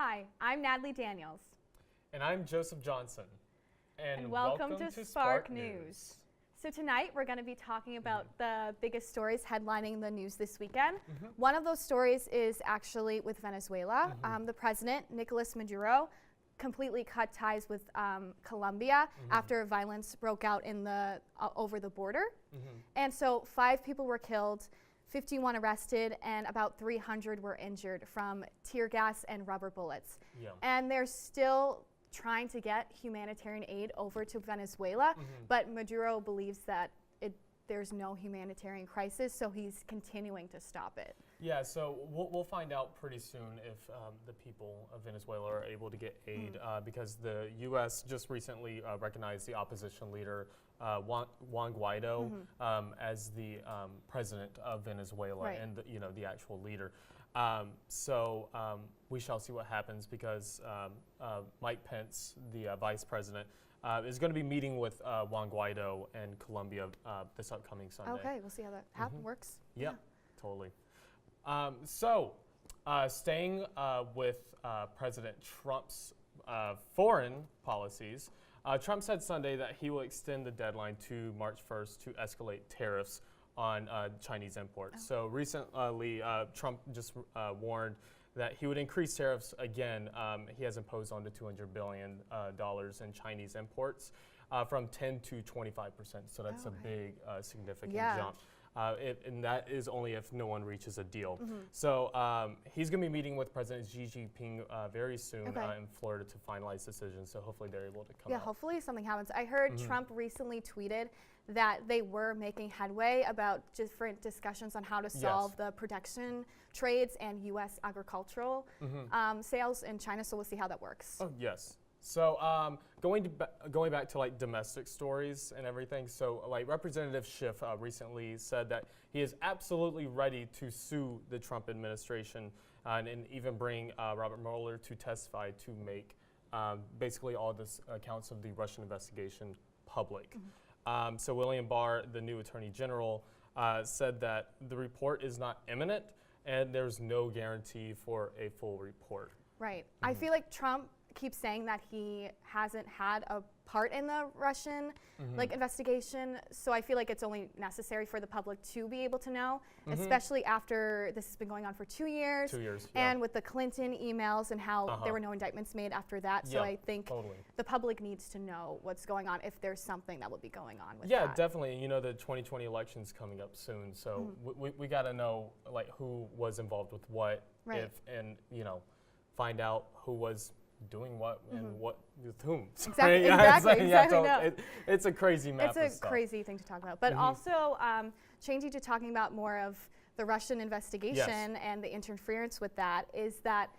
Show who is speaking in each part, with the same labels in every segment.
Speaker 1: Hi, I'm Natalie Daniels.
Speaker 2: And I'm Joseph Johnson.
Speaker 1: And welcome to SparkNewZ. So tonight we're going to be talking about the biggest stories headlining the news this weekend. One of those stories is actually with Venezuela. The president, Nicolas Maduro, completely cut ties with Colombia after violence broke out in over the border. And so 5 people were killed, 51 arrested, and about 300 were injured from tear gas and rubber bullets. And they're still trying to get humanitarian aid over to Venezuela, but Maduro believes that there's no humanitarian crisis, so he's continuing to stop it.
Speaker 2: Yeah, so we'll find out pretty soon if the people of Venezuela are able to get aid because the U.S. just recently recognized the opposition leader, Juan Guaido, as the president of Venezuela and the actual leader. So we shall see what happens because Mike Pence, the vice president, is going to be meeting with Juan Guaido in Colombia this upcoming Sunday.
Speaker 1: Okay, we'll see how that works.
Speaker 2: Yeah, totally. Staying with President Trump's foreign policies, Trump said Sunday that he will extend the deadline to March 1st to escalate tariffs on Chinese imports. So recently, Trump just warned that he would increase tariffs again. He has imposed on the $200 billion in Chinese imports from 10 to 25%. So that's a big, significant jump. And that is only if no one reaches a deal. So he's going to be meeting with President Xi Jinping very soon in Florida to finalize decisions. So hopefully they're able to come out.
Speaker 1: Hopefully something happens. I heard Trump recently tweeted that they were making headway about different discussions on how to solve the protection trades and U.S. agricultural sales in China. So we'll see how that works.
Speaker 2: Oh, yes. So going back to like domestic stories and everything. So like Representative Schiff recently said that he is absolutely ready to sue the Trump administration and even bring Robert Mueller to testify to make basically all this accounts of the Russian investigation public. So William Barr, the new Attorney General, said that the report is not imminent and there's no guarantee for a full report.
Speaker 1: Right. I feel like Trump keeps saying that he hasn't had a part in the Russian investigation, so I feel like it's only necessary for the public to be able to know, especially after this has been going on for 2 years.
Speaker 2: 2 years,
Speaker 1: and with the Clinton emails and how there were no indictments made after that. So I think the public needs to know what's going on if there's something that would be going on with that.
Speaker 2: Yeah, definitely. You know, the 2020 election's coming up soon, so we got to know like who was involved with what, and find out who was doing what and what with whom.
Speaker 1: Exactly.
Speaker 2: It's a crazy map.
Speaker 1: It's a crazy thing to talk about. But also changing to talking about more of the Russian investigation and the interference with that is that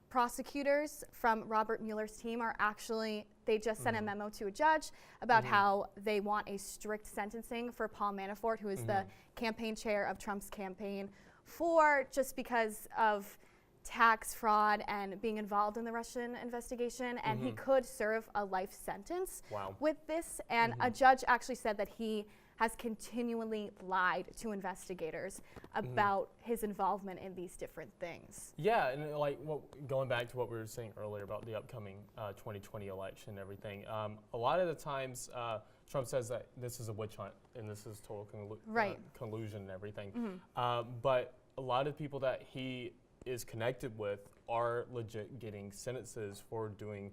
Speaker 1: prosecutors from Robert Mueller's team are actually, they just sent a memo to a judge about how they want a strict sentencing for Paul Manafort, who is the campaign chair of Trump's campaign, for just because of tax fraud and being involved in the Russian investigation, and he could serve a life sentence with this. And a judge actually said that he has continually lied to investigators about his involvement in these different things.
Speaker 2: Yeah, and like going back to what we were saying earlier about the upcoming 2020 election and everything, a lot of the times Trump says that this is a witch hunt and this is total collusion and everything. But a lot of people that he is connected with are legit getting sentences for doing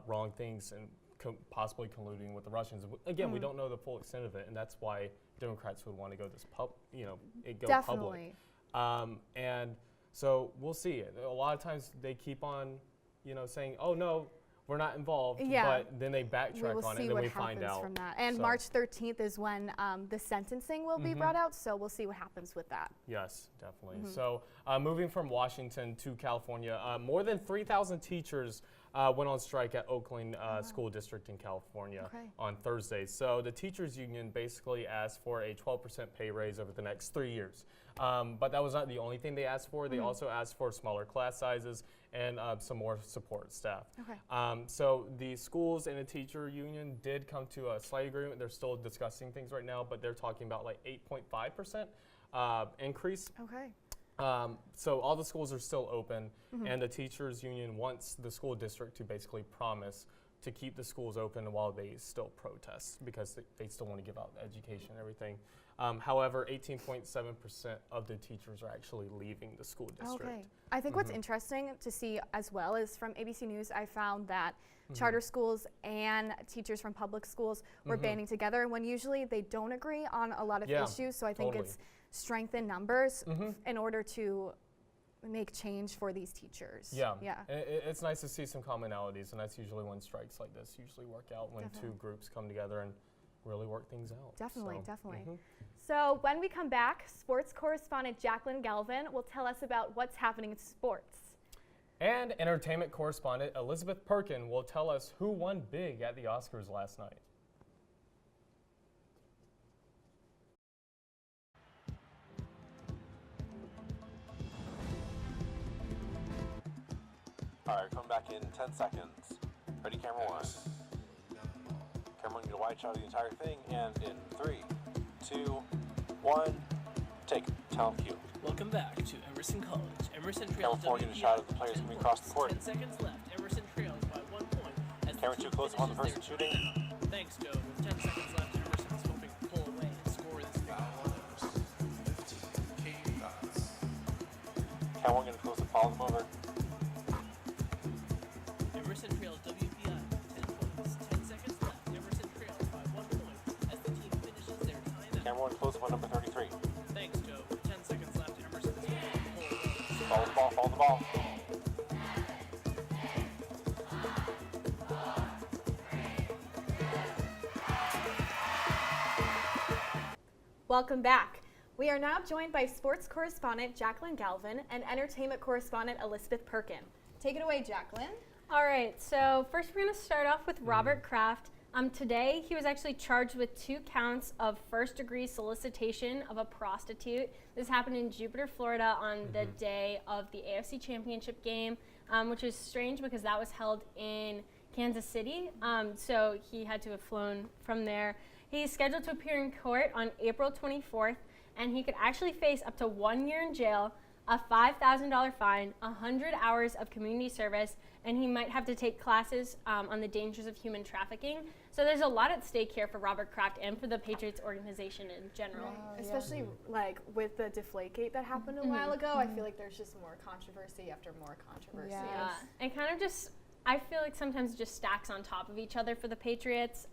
Speaker 2: wrong things and possibly colluding with the Russians. Again, we don't know the full extent of it, and that's why Democrats would want to go this public. And so we'll see. A lot of times they keep on, saying, "Oh no, we're not involved," but then they backtrack on it, and then we find out.
Speaker 1: From that. And March 13th is when the sentencing will be brought out, so we'll see what happens with that.
Speaker 2: Yes, definitely. So moving from Washington to California, more than 3,000 teachers went on strike at Oakland School District in California on Thursday. So the teachers union basically asked for a 12% pay raise over the next 3 years. But that was not the only thing they asked for. They also asked for smaller class sizes and some more support staff. So the schools and the teacher union did come to a slight agreement. They're still discussing things right now, but they're talking about like 8.5% increase. So all the schools are still open, and the teachers union wants the school district to basically promise to keep the schools open while they still protest because they still want to give out education and everything. However, 18.7% of the teachers are actually leaving the school district.
Speaker 1: Okay. I think what's interesting to see as well is from ABC News, I found that charter schools and teachers from public schools were banding together when usually they don't agree on a lot of issues. So I think it's strength in numbers in order to make change for these teachers.
Speaker 2: Yeah. It's nice to see some commonalities, and that's usually when strikes like this usually work out, when two groups come together and really work things out.
Speaker 1: Definitely. So when we come back, sports correspondent Jacqueline Galvin will tell us about what's happening in sports.
Speaker 2: And entertainment correspondent Elizabeth Perkin will tell us who won big at the Oscars last night.
Speaker 3: All right, coming back in 10 seconds. Ready, camera one. Camera one, get a wide shot of the entire thing, and in 3, 2, 1, take talent cue.
Speaker 4: Welcome back to Emerson College. Emerson
Speaker 3: Camera
Speaker 4: trails
Speaker 3: 4, get a shot of the players coming across the court.
Speaker 4: 10 seconds left. Emerson trails by 1 point. As
Speaker 3: Camera 2, close up on the person shooting.
Speaker 4: Thanks, Joe. With 10 seconds left, Emerson is hoping to pull away and score this
Speaker 3: Camera 1, get a close up, follow them over.
Speaker 4: Emerson trails WPI 10 points. 10 seconds left. Emerson trails by 1 point as the team finishes their timeout.
Speaker 3: Camera 1, close up on number 33.
Speaker 4: Thanks, Joe. With 10 seconds left, Emerson is hoping to pull away.
Speaker 3: Follow the ball, follow the ball.
Speaker 1: Welcome back. We are now joined by sports correspondent Jacqueline Galvin and entertainment correspondent Elizabeth Perkin. Take it away, Jacqueline.
Speaker 5: All right, so first we're going to start off with Robert Kraft. Today, he was actually charged with 2 counts of first-degree solicitation of a prostitute. This happened in Jupiter, Florida on the day of the AFC Championship game, which is strange because that was held in Kansas City, so he had to have flown from there. He's scheduled to appear in court on April 24th, and he could actually face up to 1 year in jail, a $5,000 fine, 100 hours of community service, and he might have to take classes on the dangers of human trafficking. So there's a lot at stake here for Robert Kraft and for the Patriots organization in general.
Speaker 1: Especially like with the Deflategate that happened a while ago, I feel like there's just more controversy after more controversy.
Speaker 5: Yeah, and kind of just, I feel like sometimes it just stacks on top of each other for the Patriots.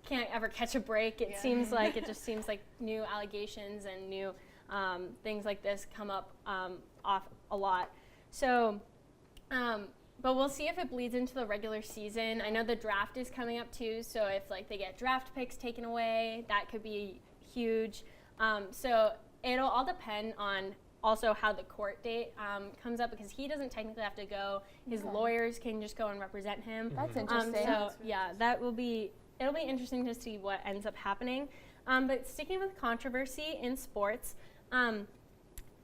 Speaker 5: Can't ever catch a break. It seems like, it just seems like new allegations and new things like this come up off a lot. So, but we'll see if it bleeds into the regular season. I know the draft is coming up too, so if like they get draft picks taken away, that could be huge. So it'll all depend on also how the court date comes up, because he doesn't technically have to go. His lawyers can just go and represent him.
Speaker 6: That's interesting.
Speaker 5: So yeah, it'll be interesting to see what ends up happening. But sticking with controversy in sports,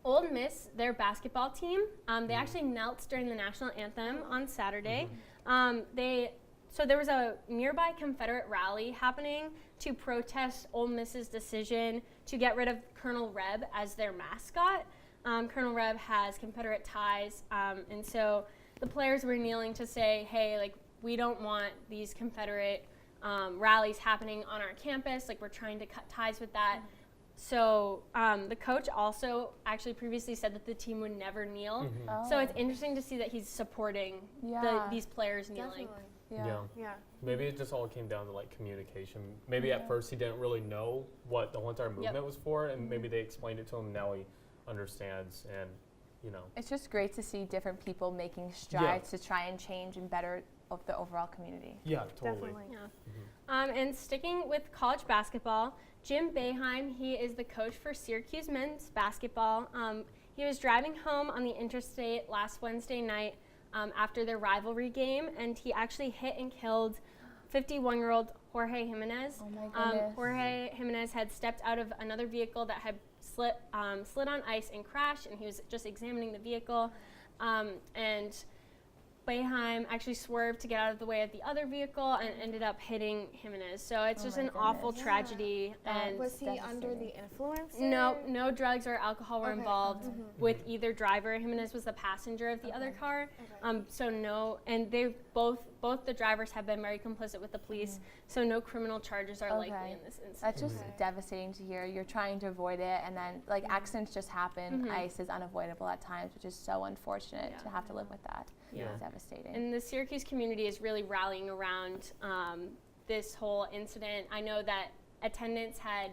Speaker 5: Ole Miss, their basketball team, they actually knelt during the national anthem on Saturday. So there was a nearby Confederate rally happening to protest Ole Miss's decision to get rid of Colonel Reb as their mascot. Colonel Reb has Confederate ties, and so the players were kneeling to say, hey, like, we don't want these Confederate rallies happening on our campus. Like, we're trying to cut ties with that. So the coach also actually previously said that the team would never kneel. So it's interesting to see that he's supporting these players kneeling.
Speaker 1: Yeah.
Speaker 2: Maybe it just all came down to like communication. Maybe at first he didn't really know what the whole entire movement was for, and maybe they explained it to him. Now he understands, and you know.
Speaker 6: It's just great to see different people making strides to try and change and better of the overall community.
Speaker 2: Yeah, totally.
Speaker 1: Definitely.
Speaker 5: And sticking with college basketball, Jim Boeheim, he is the coach for Syracuse men's basketball. He was driving home on the interstate last Wednesday night after their rivalry game, and he actually hit and killed 51-year-old Jorge Jimenez.
Speaker 6: Oh my goodness.
Speaker 5: Jorge Jimenez had stepped out of another vehicle that had slid on ice and crashed, and he was just examining the vehicle. And Boeheim actually swerved to get out of the way of the other vehicle and ended up hitting Jimenez. So it's just an awful tragedy. And
Speaker 1: was he under the influence?
Speaker 5: no drugs or alcohol were involved with either driver. Jimenez was the passenger of the other car. So no, and they both the drivers have been very complicit with the police. So no criminal charges are likely in this instance.
Speaker 6: That's just devastating to hear. You're trying to avoid it, and then like accidents just happen. Ice is unavoidable at times, which is so unfortunate to have to live with that.
Speaker 5: Yeah.
Speaker 6: It's devastating.
Speaker 5: And the Syracuse community is really rallying around this whole incident. I know that attendance had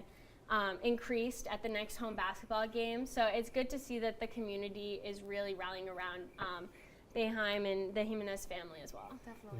Speaker 5: increased at the next home basketball game, so it's good to see that the community is really rallying around Boeheim and the Jimenez family as well.
Speaker 1: Definitely.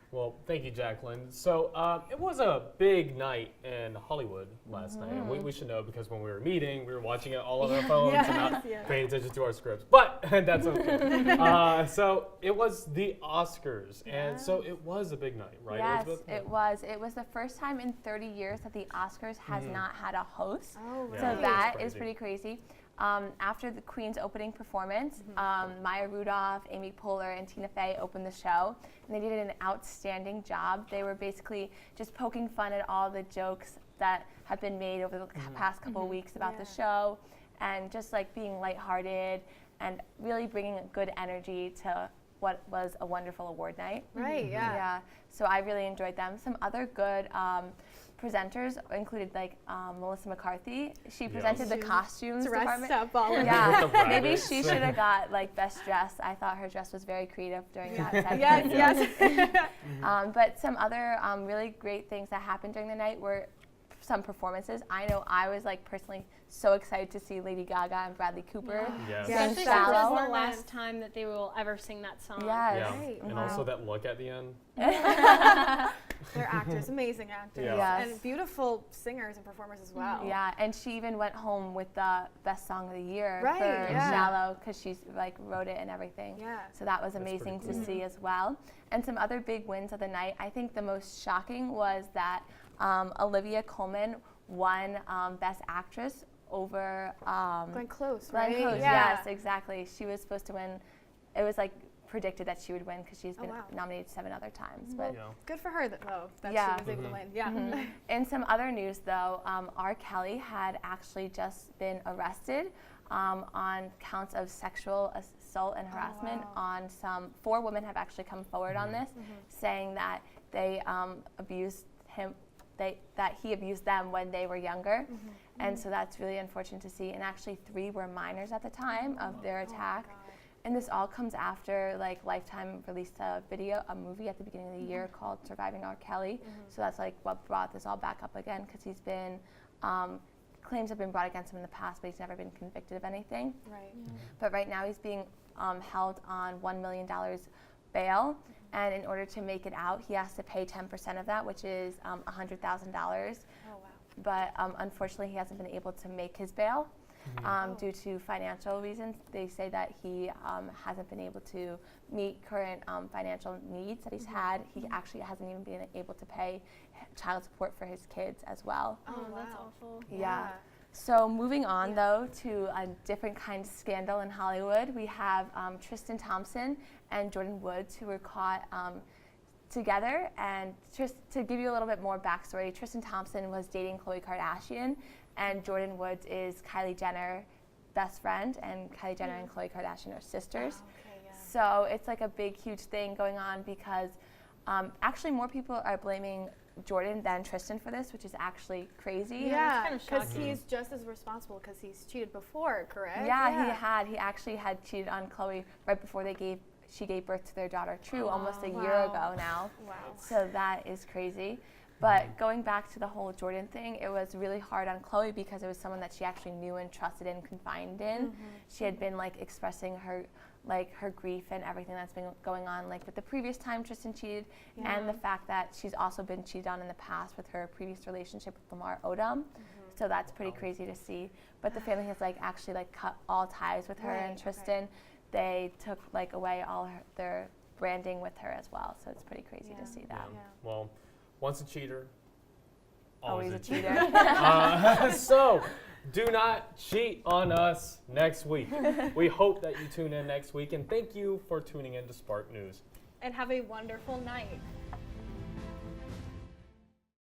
Speaker 2: Well, thank you, Jacqueline. So it was a big night in Hollywood last night. And we should know because when we were meeting, we were watching it all on our phones and not paying attention to our scripts. But that's okay. So it was the Oscars. And so it was a big night, right,
Speaker 6: Yes,
Speaker 2: Elizabeth?
Speaker 6: it was. It was the first time in 30 years that the Oscars has not had a host.
Speaker 1: Oh, right.
Speaker 6: So
Speaker 2: Yeah,
Speaker 6: that
Speaker 2: that's
Speaker 6: is
Speaker 2: crazy.
Speaker 6: pretty crazy. After the Queen's opening performance, Maya Rudolph, Amy Poehler, and Tina Fey opened the show, and they did an outstanding job. They were basically just poking fun at all the jokes that have been made over the past couple of weeks about the show, and just like being lighthearted and really bringing good energy to what was a wonderful award night.
Speaker 1: Right,
Speaker 6: Yeah, so I really enjoyed them. Some other good presenters included like Melissa McCarthy. She presented the costumes department.
Speaker 1: Up all of
Speaker 6: Yeah,
Speaker 2: With the
Speaker 6: maybe
Speaker 2: rabbits.
Speaker 6: she should have got like best dress. I thought her dress was very creative during that segment.
Speaker 1: Yes.
Speaker 6: But some other really great things that happened during the night were some performances. I know I was like personally so excited to see Lady Gaga and Bradley Cooper
Speaker 2: Yes.
Speaker 6: sing
Speaker 1: Yes.
Speaker 5: Especially
Speaker 6: Shallow.
Speaker 5: since it's the last time that they will ever sing that song.
Speaker 6: Yes.
Speaker 2: Yeah.
Speaker 1: Right.
Speaker 2: And
Speaker 1: Wow.
Speaker 2: also that look at the end.
Speaker 1: They're actors, amazing actors.
Speaker 2: Yeah.
Speaker 6: Yes.
Speaker 1: And beautiful singers and performers as well.
Speaker 6: Yeah, and she even went home with the best song of the year
Speaker 1: Right,
Speaker 6: for
Speaker 1: yeah.
Speaker 6: Shallow because she's like wrote it and everything.
Speaker 1: Yeah.
Speaker 6: So that was
Speaker 2: That's
Speaker 6: amazing
Speaker 2: pretty
Speaker 6: to see as well. And some other big wins of the night. I think the most shocking was that Olivia Colman won Best Actress over
Speaker 1: Glenn Close,
Speaker 6: Glenn
Speaker 1: right?
Speaker 6: Close.
Speaker 1: Yeah.
Speaker 6: Yes, exactly. She was supposed to win. It was like predicted that she would win because she's been
Speaker 1: wow.
Speaker 6: nominated 7 other times. But
Speaker 2: Yeah.
Speaker 1: Good for her, though, that
Speaker 6: Yeah.
Speaker 1: she was able to win. Yeah.
Speaker 6: in some other news, though, R. Kelly had actually just been arrested on counts of sexual assault and harassment on 4 women have actually come forward on this, saying that they abused him, that he abused them when they were younger. And so that's really unfortunate to see. And actually 3 were minors at the time of their attack. And this all comes after like Lifetime released a movie at the beginning of the year called Surviving R. Kelly. So that's like what brought this all back up again because he's been, claims have been brought against him in the past, but he's never been convicted of anything.
Speaker 1: Right.
Speaker 6: But right now he's being held on $1 million bail. And in order to make it out, he has to pay 10% of that, which is $100,000.
Speaker 1: Oh, wow.
Speaker 6: But unfortunately, he hasn't been able to make his bail. Due to financial reasons. They say that he hasn't been able to meet current financial needs that he's had. He actually hasn't even been able to pay child support for his kids as well.
Speaker 1: Oh,
Speaker 5: That's
Speaker 1: wow.
Speaker 5: awful.
Speaker 6: Yeah. So moving on though to a different kind of scandal in Hollywood, we have Tristan Thompson and Jordan Woods who were caught together. And to give you a little bit more backstory, Tristan Thompson was dating Khloe Kardashian, and Jordan Woods is Kylie Jenner's best friend, and Kylie Jenner and Khloe Kardashian are sisters.
Speaker 1: Oh, okay, yeah.
Speaker 6: So it's like a big, huge thing going on because actually more people are blaming Jordan than Tristan for this, which is actually crazy.
Speaker 1: Yeah,
Speaker 5: kind of
Speaker 1: because
Speaker 5: shocking.
Speaker 1: he's just as responsible because he's cheated before, correct?
Speaker 6: Yeah, he actually had cheated on Khloe right before she gave birth to their daughter True almost a year ago now.
Speaker 1: Wow.
Speaker 6: So that is crazy. But going back to the whole Jordan thing, it was really hard on Khloe because it was someone that she actually knew and trusted and confided in. She had been like expressing her grief and everything that's been going on like with the previous time Tristan cheated and the fact that she's also been cheated on in the past with her previous relationship with Lamar Odom. So that's pretty crazy to see. But the family has like actually like cut all ties with her and Tristan. They took like away all their branding with her as well. So it's pretty crazy to see that.
Speaker 1: Yeah.
Speaker 2: Well, once a cheater,
Speaker 6: Always a cheater.
Speaker 2: So Do not cheat on us next week. We hope that you tune in next week, and thank you for tuning in to Spark News.
Speaker 1: And have a wonderful night.